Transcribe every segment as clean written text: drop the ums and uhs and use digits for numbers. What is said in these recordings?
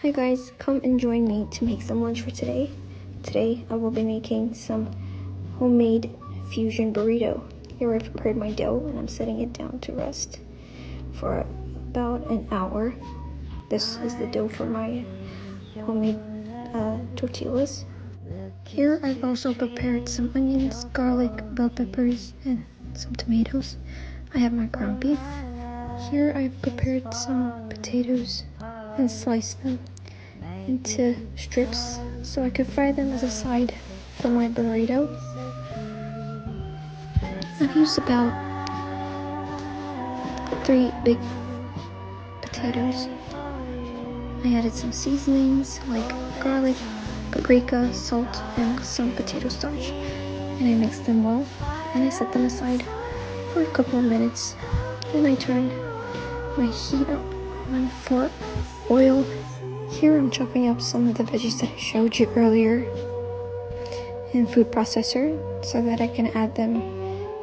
Hi guys, come and join me to make some lunch for today. Today I will be making some homemade fusion burrito. Here I've prepared my dough and I'm setting it down to rest for about an hour. This is the dough for my homemade tortillas. Here I've also prepared some onions, garlic, bell peppers, and some tomatoes. I have my ground beef. Here I've prepared some potatoes and sliced them into strips so I could fry them as a side for my burrito. I've used about 3 big potatoes. I added some seasonings like garlic, paprika, salt, and some potato starch, and I mixed them well, and I set them aside for a couple of minutes. Then I turned my heat up on for oil. Here I'm chopping up some of the veggies that I showed you earlier in food processor so that I can add them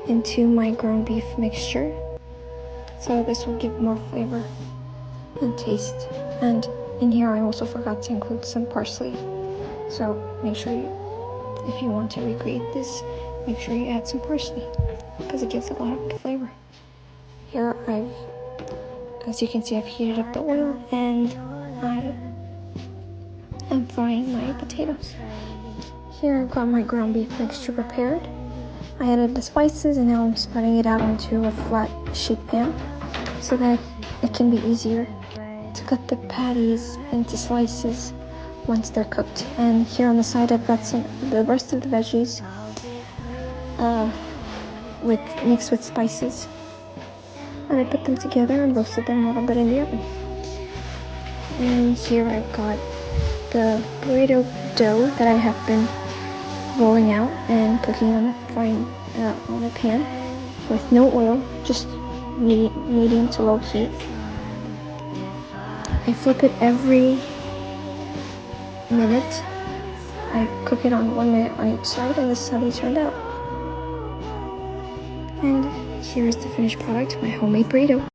into my ground beef mixture. So this will give more flavor and taste. And in here I also forgot to include some parsley. So make sure if you want to recreate this, make sure you add some parsley because it gives a lot of flavor. Here as you can see, I've heated up the oil and I'm frying my potatoes. Here I've got my ground beef mixture prepared. I added the spices and now I'm spreading it out into a flat sheet pan so that it can be easier to cut the patties into slices once they're cooked. And here on the side I've got the rest of the veggies mixed with spices. And I put them together and roasted them a little bit in the oven. And here I've got the burrito dough that I have been rolling out and cooking on a pan with no oil, just medium to low heat. I flip it every minute. I cook it on 1 minute on each side, and this is how they turned out. And here is the finished product, my homemade burrito.